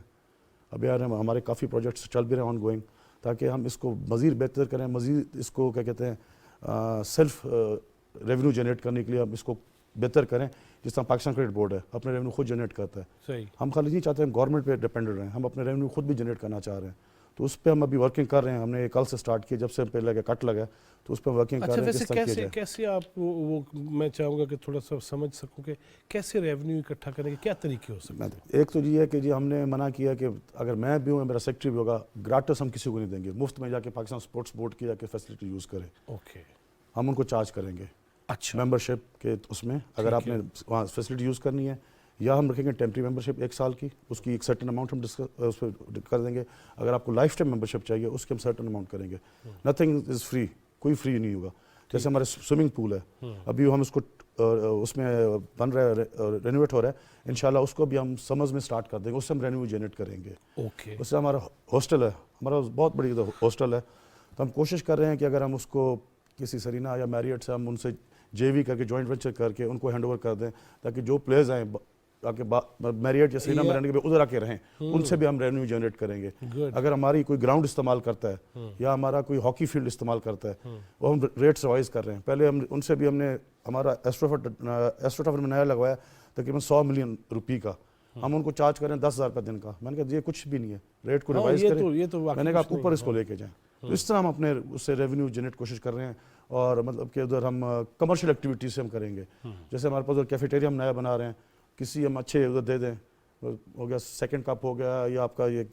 ابھی ہمارے کافی پروجیکٹس چل بھی رہے ہیں آن گوئنگ, تاکہ ہم اس کو مزید بہتر کریں, مزید اس کو کیا کہتے ہیں سیلف ریونیو جنریٹ کرنے کے لیے ہم اس کو بہتر کریں. جس طرح پاکستان کریڈٹ بورڈ ہے اپنے ریونیو خود جنریٹ کرتا ہے, صحیح. ہم خالی نہیں چاہتے ہم گورنمنٹ پہ ڈپینڈنٹ رہیں, ہم اپنے ریونیو خود بھی جنریٹ کرنا چاہ رہے ہیں. تو اس پہ ہم ابھی ورکنگ کر رہے ہیں. ہم نے کل سے سٹارٹ کیا, جب سے پہ لگا کٹ لگا تو اس پہ ورکنگ کر رہے ہیں کس طرح کیا جائے. کیسے آپ وہ میں چاہوں گا کہ تھوڑا سا سمجھ سکوں کہ کیسے ریونیو اکٹھا کرنے کے کیا طریقے ہو سکتے ہیں؟ ایک تو یہ ہے کہ جی ہم نے منع کیا کہ اگر میں بھی ہوں, میرا سیکٹری بھی ہوگا, گراٹس ہم کسی کو نہیں دیں گے, مفت میں جا کے پاکستان سپورٹس بورڈ کی جا کے فیسلٹی یوز کرے. اوکے, ہم ان کو چارج کریں گے. اچھا, ممبر شپ کے اس میں اگر آپ نے وہاں فیسلٹی یوز کرنی ہے, یا ہم رکھیں گے ٹیمپری ممبرشپ 1 سال کی, اس کی ایک سرٹن اماؤنٹ ہم اس پہ کر دیں گے. اگر آپ کو لائف ٹائم ممبرشپ چاہیے اس کی ہم سرٹن اماؤنٹ کریں گے. نتھنگ از فری, کوئی فری نہیں ہوگا. جیسے ہمارے سوئمنگ پول ہے, ابھی ہم اس کو اس میں بن رہا ہے, رینوویٹ ہو رہا ہے, انشاءاللہ اس کو بھی ہم سمرز میں سٹارٹ کر دیں گے, اس سے ہم رینیو جنریٹ کریں گے. اوکے, اس سے ہمارا ہاسٹل ہے, ہمارا بہت بڑی ہاسٹل ہے, تو ہم کوشش کر رہے ہیں کہ اگر ہم اس کو کسی سرینا یا میریٹ سے ہم ان سے جے وی کر کے جوائنٹ وینچر کر کے ان کو ہینڈ اوور کر دیں, تاکہ جو پلیئرز آئیں میریٹ یا سرینا میں رہنے کے ادھر آ کے رہیں, ان سے بھی ہم ریونیو جنریٹ کریں گے. اگر ہماری کوئی گراؤنڈ استعمال کرتا ہے یا ہمارا کوئی ہاکی فیلڈ استعمال کرتا ہے, وہ ہم ریٹس ریوائز کر رہے ہیں. پہلے ہم ان سے بھی ہم نے ہمارا ایسٹروٹرف میں نیا لگوایا تقریباً 100 ملین روپی کا, ہم ان کو چارج کریں 10,000 روپے دن کا. میں نے کہا یہ کچھ بھی نہیں ہے, ریٹ کو ریوائز کریں. میں نے کہا آپ اوپر اس کو لے کے جائیں. تو اس طرح ہم اپنے اس سے ریونیو جنریٹ کوشش کر رہے ہیں. اور مطلب کہ ادھر ہم کمرشل ایکٹیویٹیز سے ہم کریں گے. جیسے ہمارے پاس ادھر کیفیٹیریا ہم نیا بنا رہے ہیں, کسی ہم اچھے ادھر دے دیں, ہو گیا سیکنڈ کپ ہو گیا یا آپ کا یہ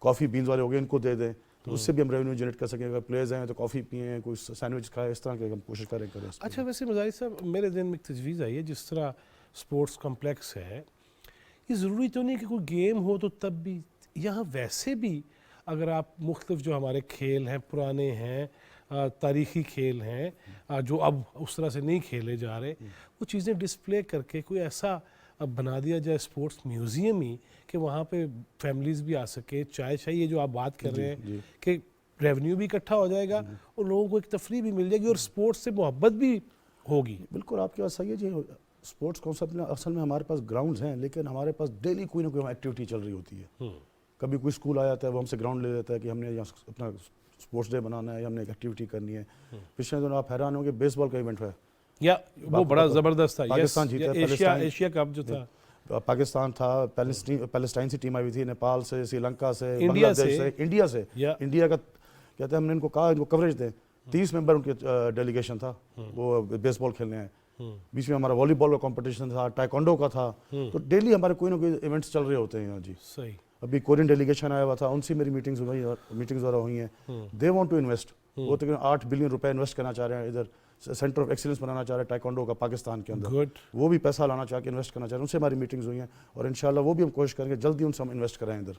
کافی بینز والے ہو گئے ان کو دے دیں تو اس سے بھی ہم ریونیو جنریٹ کر سکیں. اگر پلیئرز ہیں تو کافی پئیں, کوئی سینڈوچ کھائے, اس طرح کے ہم کوشش کریں. اچھا ویسے مظاہر صاحب میرے ذہن میں ایک تجویز آئی ہے, جس طرح اسپورٹس کمپلیکس ہے, یہ ضروری تو نہیں کہ کوئی گیم ہو تو تب بھی, یہاں ویسے بھی اگر آپ مختلف جو ہمارے کھیل ہیں پرانے ہیں, تاریخی کھیل ہیں جو اب اس طرح سے نہیں کھیلے جا رہے, وہ چیزیں ڈسپلے کر کے کوئی ایسا بنا دیا جائے اسپورٹس میوزیم ہی کہ وہاں پہ فیملیز بھی آ سکے, چائے یہ جو آپ بات کر رہے ہیں کہ ریونیو بھی اکٹھا ہو جائے گا اور لوگوں کو ایک تفریح بھی مل جائے گی اور اسپورٹس سے محبت بھی ہوگی. بالکل آپ کی بات صحیح ہے جی. اسپورٹس کانسیپٹ میں اصل میں ہمارے پاس گراؤنڈز ہیں لیکن ہمارے پاس ڈیلی کوئی نہ کوئی ایکٹیویٹی چل رہی ہوتی ہے. کبھی کوئی اسکول آ جاتا ہے وہ ہم سے گراؤنڈ لے لیتا ہے کہ ہم نے یہاں اپنا اسپورٹس ڈے بنانا ہے یا ہم نے ایک ایکٹیویٹی کرنی ہے. پچھلے دنوں آپ حیران ہوں گے بیس بال کا ایونٹ ہے, یا وہ بڑا زبردست تھا, پاکستان جیتا, ایشیا کپ جو تھا, پاکستان تھا, پیلسٹائن سے ٹیم آئی ہوئی تھی, نیپال سے, سری لنکا سے, بنگلہ دیش سے, انڈیا سے. انڈیا کا کہتے ہیں ہم نے ان کو کہا ان کو کوریج دیں, 30 ممبر ان کے ڈیلیگیشن تھا وہ بیس بال کھیلنے ہیں. بیچ میں ہمارا والی بال کا کمپٹیشن تھا, ٹائیکانڈو کا تھا. تو ڈیلی ہمارے کوئی نہ کوئی ایونٹس چل رہے ہوتے ہیں یہاں جی. صحیح. ابھی کورین ڈیلیگیشن آیا ہوا تھا, ان سے میری میٹنگز وغیرہ ہوئی ہیں. دے وانٹ ٹو انویسٹ, وہ تقریباً 8 بلین روپے انویسٹ کرنا چاہ رہے ہیں, ادھر سینٹر آف ایکسیلنس بنانا چاہ رہے ہیں ٹائیکانڈو کا پاکستان کے اندر. وہ بھی پیسہ لانا چاہ کے انویسٹ کرنا چاہ رہے ہیں, ان سے ہماری میٹنگز ہوئی ہیں اور انشاءاللہ وہ بھی ہم کوشش کریں گے جلدی ان سے ہم انویسٹ کرائیں ادھر.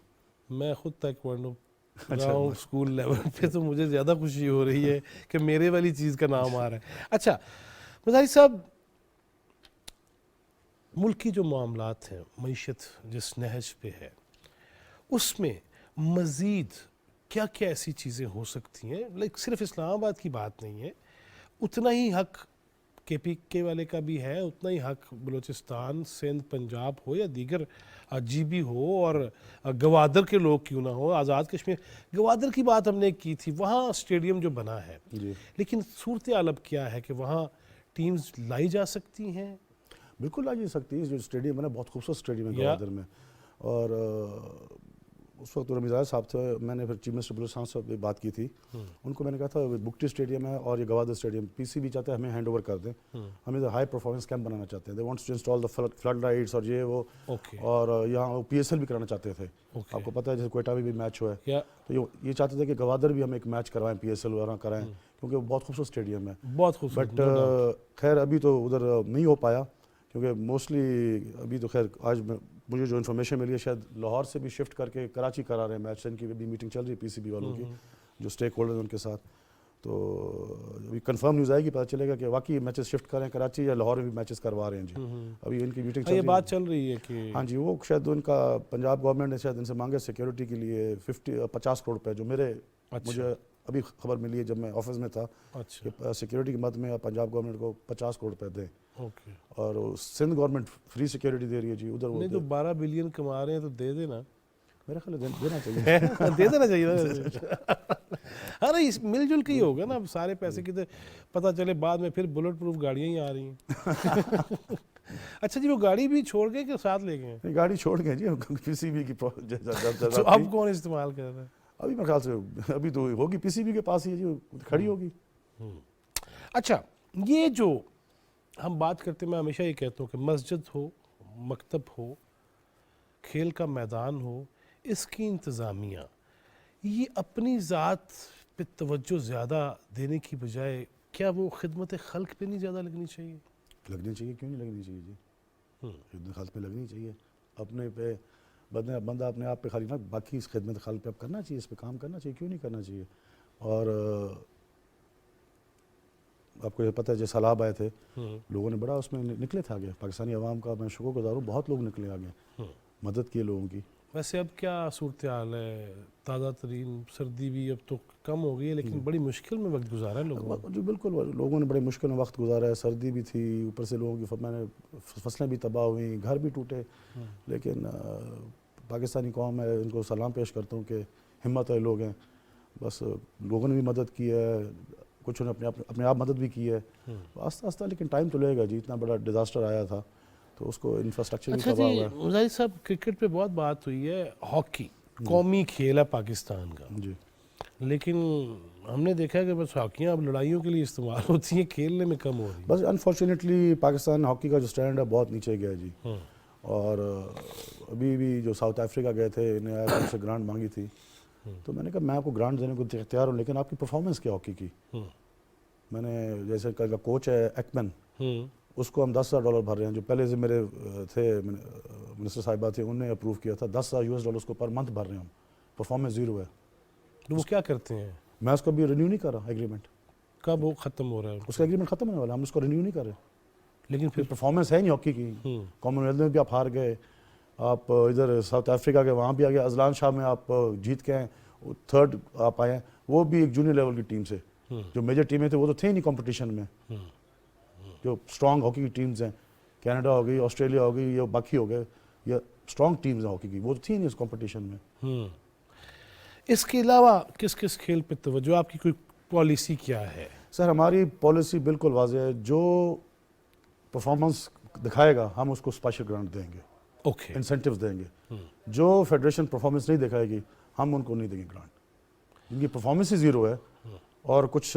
میں خود ٹائیکانڈو گراؤنڈ اسکول لیول پہ تو مجھے زیادہ خوشی ہو رہی ہے کہ میرے والی چیز کا نام آ رہا ہے. اچھا مظاہر صاحب, ملک کی جو معاملات ہیں, معیشت جس نہج پہ ہے, اس میں مزید کیا کیا ایسی چیزیں ہو سکتی ہیں؟ لائک صرف اسلام آباد کی بات نہیں ہے, اتنا ہی حق کے پی کے والے کا بھی ہے, اتنا ہی حق بلوچستان, سندھ, پنجاب ہو یا دیگر جی بی ہو اور گوادر کے لوگ کیوں نہ ہو, آزاد کشمیر. گوادر کی بات ہم نے کی تھی, وہاں اسٹیڈیم جو بنا ہے, لیکن صورتحال اب کیا ہے کہ وہاں ٹیمز لائی جا سکتی ہیں؟ بالکل لائی جا سکتی ہے. جو اسٹیڈیم ہے نا بہت خوبصورت اسٹیڈیم ہے گوادر میں, اور اس وقت رمیزاد صاحب تھے, میں نے پھر چیف منسٹر بلوچستان صاحب سے بات کی تھی, ان کو میں نے کہا تھا بکٹی اسٹیڈیم ہے اور یہ گوادر اسٹیڈیم پی سی بی چاہتے ہیں ہمیں ہینڈ اوور کر دیں, ہم ادھر ہائی پرفارمنس کیمپ بنانا چاہتے ہیں. They wants to install the flood lights اور یہ وہ, اور یہاں پی ایس ایل بھی کرانا چاہتے تھے. آپ کو پتہ ہے جیسے کوئٹہ میں بھی میچ ہوا ہے, تو یہ چاہتے تھے کہ گوادر بھی ہم ایک میچ کروائیں, پی ایس ایل وغیرہ کرائیں, کیونکہ وہ بہت خوبصورت اسٹیڈیم ہے. بہت خوبصورت. بٹ خیر ابھی تو ادھر نہیں ہو پایا, کیونکہ موسٹلی ابھی تو خیر آج مجھے جو انفارمیشن ملی ہے شاید لاہور سے بھی شفٹ کر کے کراچی کرا رہے ہیں میچ. ان کی بھی میٹنگ چل رہی ہے پی سی بی والوں کی, جو اسٹیک ہولڈر ہیں ان کے ساتھ. تو ابھی کنفرم نیوز آئے گی, پتہ چلے گا کہ واقعی میچز شفٹ کریں کراچی یا لاہور میں بھی میچز کروا رہے ہیں جی. ابھی ان کی میٹنگ چل رہی ہے, یہ بات چل رہی ہے کہ ہاں جی وہ شاید ان کا پنجاب گورنمنٹ نے شاید ان سے مانگے سیکیورٹی کے لیے 50 کروڑ روپے, جو مجھے ابھی خبر ملی ہے جب میں آفس میں تھا, کہ سیکیورٹی کی مد میں پنجاب گورنمنٹ کو 50 کروڑ روپے دیں. اور سندھ گورنمنٹ فری سیکیورٹی دے رہی ہے جی ادھر. نہیں تو 12 بلین کما رہے ہیں تو دے دینا, میرا خیال ہے دینا چاہیے. دے دینا چاہیے. ہاں نہیں, مل جل کے ہی ہوگا نا, اب سارے پیسے کی پتہ چلے بعد میں پھر بلٹ پروف گاڑیاں ہی آ رہی ہیں. اچھا جی, وہ گاڑی بھی چھوڑ گئے کہ ساتھ لے گئے؟ نہیں گاڑی چھوڑ گئے جی, پی سی بی کی. اب کون استعمال کر رہا ہے؟ ابھی میرے خیال سے ابھی تو ہوگی پی سی بی کے پاس ہی ہے جی, کھڑی ہوگی. اچھا یہ جو ہم بات کرتے ہیں, میں ہمیشہ یہ کہتا ہوں کہ مسجد ہو, مکتب ہو, کھیل کا میدان ہو, اس کی انتظامیہ یہ اپنی ذات پہ توجہ زیادہ دینے کی بجائے کیا وہ خدمت خلق پہ نہیں زیادہ لگنی چاہیے؟ لگنی چاہیے, کیوں نہیں لگنی چاہیے جی. خدمت خلق پہ لگنی چاہیے. اپنے پہ بندہ اپنے آپ پہ خالی نہ, باقی اس خدمت خلق پہ اب کرنا چاہیے, اس پہ کام کرنا چاہیے, کیوں نہیں کرنا چاہیے. اور آپ کو یہ پتہ ہے جیسے سیلاب آئے تھے, لوگوں نے بڑا اس میں نکلے تھے آگے, پاکستانی عوام کا میں شکر گزار ہوں, بہت لوگ نکلے آگے, مدد کیے لوگوں کی. ویسے اب کیا صورتحال ہے؟ تازہ ترین سردی بھی اب تو کم ہو گئی ہے, لیکن بڑی مشکل میں وقت گزارا ہے لوگوں نے. جی بالکل, لوگوں نے بڑے مشکل میں وقت گزارا ہے, سردی بھی تھی, اوپر سے لوگوں کی میں نے فصلیں بھی تباہ ہوئیں, گھر بھی ٹوٹے. لیکن پاکستانی قوم ہے, ان کو سلام پیش کرتا ہوں کہ ہمت والے لوگ ہیں. بس لوگوں نے بھی مدد کی ہے, کچھ نے اپنے آپ مدد بھی کی ہے آہستہ آہستہ, لیکن ٹائم تو لگے گا جی. اتنا بڑا ڈیزاسٹر آیا تھا تو اس کو انفراسٹرکچر بھی تباہ ہوا ہے. مظاہر صاحب کرکٹ پہ بہت بات ہوئی ہے, ہاکی قومی کھیل ہے پاکستان کا جی, لیکن ہم نے دیکھا کہ بس ہاکیاں اب لڑائیوں کے لیے استعمال ہوتی ہیں, کھیلنے میں کم ہو رہی ہیں. بس انفارچونیٹلی پاکستان ہاکی کا جو سٹینڈ ہے بہت نیچے گیا جی. اور ابھی بھی جو ساؤتھ افریقہ گئے تھے انہیں آیا ان سے گرانٹ مانگی تھی تو میں نے کہا میں آپ کو گرانٹ دینے کو تیار ہوں لیکن آپ کی پرفارمنس کیا ہاکی کی. میں نے جیسے کل کا کوچ ہے ایکمن اس کو ہم $10,000 بھر رہے ہیں. جو پہلے سے میرے تھے منسٹر صاحبہ تھے انہوں نے اپروو کیا تھا $10,000 اس کو پر منتھ بھر رہے ہیں ہم. پرفارمنس 0 ہے. تو وہ کیا کرتے ہیں؟ میں اس کو ابھی رینیو نہیں کر رہا ایگریمنٹ. کب وہ ختم ہو رہا ہے؟ اس کا ایگریمنٹ ختم ہونے والا ہے, ہم اس کو رینیو نہیں کر رہے. لیکن پھر پرفارمنس ہے نہیں ہاکی کی. کامن ویلتھ میں بھی آپ ہار گئے, آپ ادھر ساؤتھ افریقہ کے وہاں بھی آ گئے, اذلان شاہ میں آپ جیت کے ہیں, 3rd آپ آئے ہیں. وہ بھی ایک جونیئر لیول کی ٹیم سے, جو میجر ٹیمیں تھے وہ تو تھے ہی نہیں کمپٹیشن میں. جو اسٹرانگ ہاکی کی ٹیمز ہیں, کینیڈا ہو گئی, آسٹریلیا ہو گئی, یا باقی ہو گئے, یا اسٹرانگ ٹیمز ہیں ہاکی کی, وہ تو تھی نہیں اس کمپٹیشن میں. اس کے علاوہ کس کس کھیل پہ توجہ, آپ کی کوئی پالیسی کیا ہے؟ سر ہماری پالیسی بالکل واضح ہے, جو پرفارمنس دکھائے گا ہم اس کو اسپیشل گرانٹ دیں گے, اوکے. انسینٹیوز دیں گے. جو فیڈریشن پرفارمنس نہیں دکھائے گی ہم ان کو نہیں دیں گے گرانٹ. جن کی پرفارمنس ہی 0 ہے اور کچھ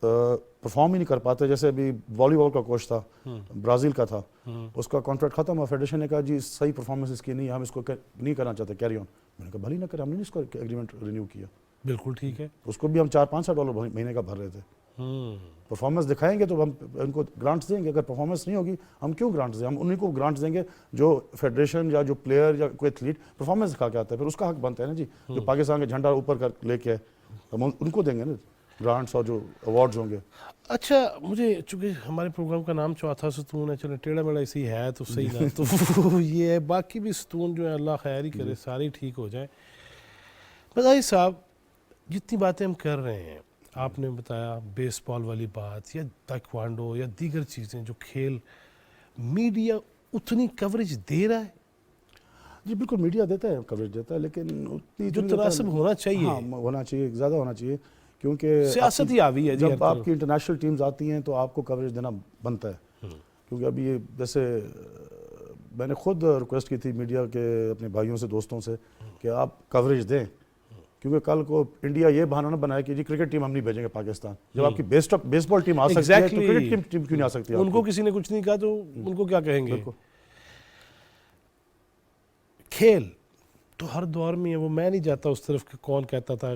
پرفارم ہی نہیں کر پاتے, جیسے ابھی والی بال کا کوچ تھا, برازیل کا تھا, اس کا کانٹریکٹ ختم ہوا, فیڈریشن نے کہا جی صحیح پرفارمنس اس کی نہیں ہے, ہم اس کو نہیں کرنا چاہتے کیری آن. میں نے کہا بھلی نہ کریں, ہم نے اس کو ایگریمنٹ رینیو کیا. بالکل ٹھیک ہے. اس کو بھی ہم $400-500 مہینے کا بھر رہے تھے. پرفارمنس دکھائیں گے تو ہم ان کو گرانٹس دیں گے. اگر پرفارمنس نہیں ہوگی ہم کیوں گرانٹس دیں؟ ہم انہیں کو گرانٹس دیں گے جو فیڈریشن یا جو پلیئر یا کوئی ایتھلیٹ پرفارمنس دکھا کے آتا ہے, پھر اس کا حق بنتا ہے نا جی. جو پاکستان کا جھنڈا اوپر کر لے کے ہم ان کو دیں گے نا گرانٹس اور جو ایوارڈز ہوں گے. اچھا, مجھے چونکہ ہمارے پروگرام کا نام چوتھا ستون ہے, چلے ٹیڑھا میڑھا اسی ہے تو صحیح نا, تو یہ ہے. باقی بھی ستون جو ہے اللہ خیر ہی کرے, سارے ٹھیک ہو جائیں. بتائیے صاحب, جتنی باتیں ہم کر رہے ہیں, آپ نے بتایا بیس بال والی بات یا تائیکوانڈو یا دیگر چیزیں جو کھیل, میڈیا اتنی کوریج دے رہا ہے؟ جی بالکل میڈیا دیتا ہے, کوریج دیتا ہے, لیکن اتنی جو تناسب ہونا چاہیے. ہاں ہونا چاہیے, زیادہ ہونا چاہیے, کیونکہ سیاست ہی آوی ہے جی. جب آپ کی انٹرنیشنل ٹیمز آتی ہیں تو آپ کو کوریج دینا بنتا ہے. کیونکہ ابھی یہ جیسے میں نے خود ریکویسٹ کی تھی میڈیا کے اپنے بھائیوں سے, دوستوں سے, کہ آپ کوریج دیں, کیونکہ کل کو انڈیا یہ بہانہ نہ بنائے کہ جی کرکٹ ٹیم ہم نہیں بھیجیں گے پاکستان. جب آپ کی بیس بال ٹیم آ سکتی ہے تو کرکٹ ٹیم کیوں نہیں آ سکتی؟ ان کو کسی نے کچھ نہیں کہا تو ان کو کیا کہیں گے؟ کھیل تو ہر دور میں ہے, وہ میں نہیں جاتا اس طرف کہ کون کہتا تھا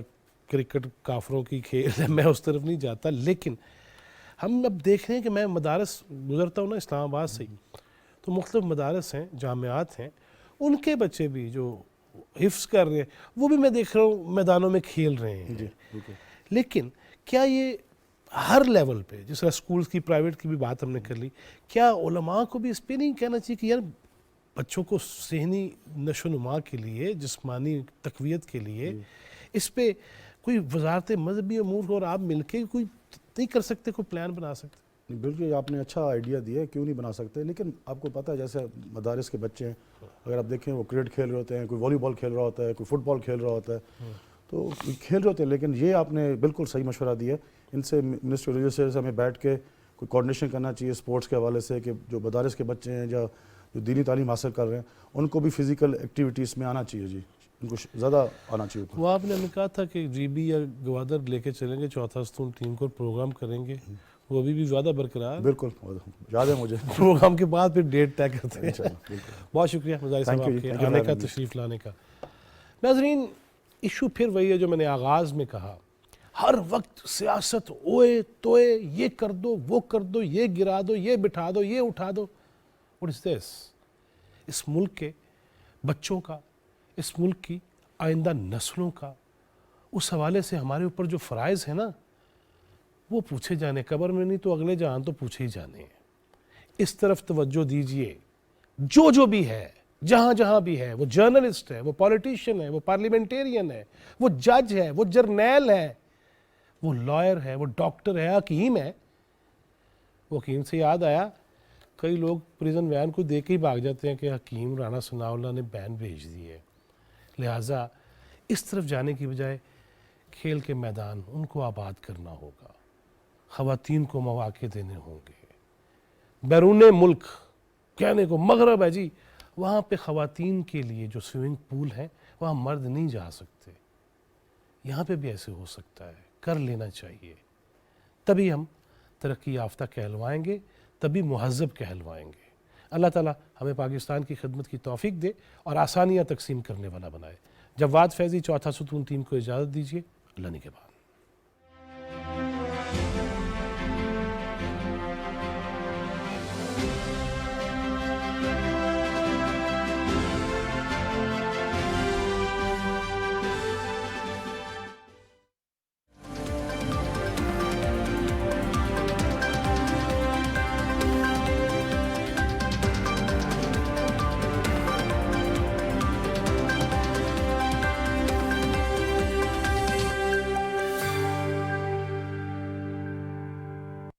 کرکٹ کافروں کی کھیل ہے, میں اس طرف نہیں جاتا. لیکن ہم اب دیکھ رہے ہیں کہ میں مدارس گزرتا ہوں نا اسلام آباد سے ہی, تو مختلف مدارس ہیں, جامعات ہیں, ان کے بچے بھی جو حفظ کر رہے ہیں وہ بھی میں دیکھ رہا ہوں میدانوں میں کھیل رہے ہیں. لیکن کیا یہ ہر لیول پہ, جس طرح اسکولس کی, پرائیویٹ کی بھی بات ہم نے کر لی, کیا علماء کو بھی اس پہ نہیں کہنا چاہیے کہ یار بچوں کو ذہنی نشو و نما کے لیے, جسمانی تقویت کے لیے اس پہ کوئی وزارت مذہبی امور اور آپ مل کے کوئی نہیں کر سکتے, کوئی پلان بنا سکتے؟ بالکل آپ نے اچھا آئیڈیا دیا ہے, کیوں نہیں بنا سکتے. لیکن آپ کو پتہ ہے جیسے مدارس کے بچے ہیں, اگر آپ دیکھیں وہ کرکٹ کھیل رہے ہوتے ہیں, کوئی والی بال کھیل رہا ہوتا ہے, کوئی فٹ بال کھیل رہا ہوتا ہے, تو کھیل رہے ہوتے ہیں. لیکن یہ آپ نے بالکل صحیح مشورہ دیا ہے, ان سے منسٹر ریلیجس سے ہمیں بیٹھ کے کوئی کوآرڈینیشن کرنا چاہیے اسپورٹس کے حوالے سے, کہ جو مدارس کے بچے ہیں یا جو دینی تعلیم حاصل کر رہے ہیں ان کو بھی فزیکل ایکٹیویٹیز میں آنا چاہیے. جی ان کو زیادہ آنا چاہیے. وہ آپ نے ہمیں کہا تھا کہ جی بی یا گوادر لے کے چلیں گے چوتھا ستون ٹیم کو, پروگرام کریں گے, وہ ابھی بھی وعدہ برقرار؟ بالکل یاد ہے مجھے. پروگرام کے بعد پھر ڈیٹ طے کرتے ہیں. بہت شکریہ مظاہر صاحب آپ کے آنے کا, تشریف لانے کا. ناظرین, ایشو پھر وہی ہے جو میں نے آغاز میں کہا, ہر وقت سیاست, اوئے توئے, یہ کر دو, وہ کر دو, یہ گرا دو, یہ بٹھا دو, یہ اٹھا دو. What is this? اس ملک کے بچوں کا, اس ملک کی آئندہ نسلوں کا, اس حوالے سے ہمارے اوپر جو فرائض ہیں نا وہ پوچھے جانے, قبر میں نہیں تو اگلے جہان تو پوچھے ہی جانے ہیں. اس طرف توجہ دیجئے. جو بھی ہے, جہاں جہاں بھی ہے, وہ جرنلسٹ ہے, وہ پولیٹیشین ہے, وہ پارلیمنٹیرین ہے, وہ جج ہے, وہ جرنیل ہے, وہ لائر ہے, وہ ڈاکٹر ہے, حکیم ہے. وہ حکیم سے یاد آیا, کئی لوگ پریزن وین کو دیکھ کے ہی بھاگ جاتے ہیں کہ حکیم رانا ثناء اللہ نے بین بھیج دی ہے. لہٰذا اس طرف جانے کی بجائے کھیل کے میدان ان کو آباد کرنا ہوگا, خواتین کو مواقع دینے ہوں گے. بیرون ملک کہنے کو مغرب ہے جی, وہاں پہ خواتین کے لیے جو سوئمنگ پول ہیں وہاں مرد نہیں جا سکتے. یہاں پہ بھی ایسے ہو سکتا ہے, کر لینا چاہیے. تبھی ہم ترقی یافتہ کہلوائیں گے, تبھی مہذب کہلوائیں گے. اللہ تعالیٰ ہمیں پاکستان کی خدمت کی توفیق دے اور آسانیاں تقسیم کرنے والا بنائے۔ جواد فیضی چوتھا ستون ٹیم کو اجازت دیجیے، اللہ نگہبان۔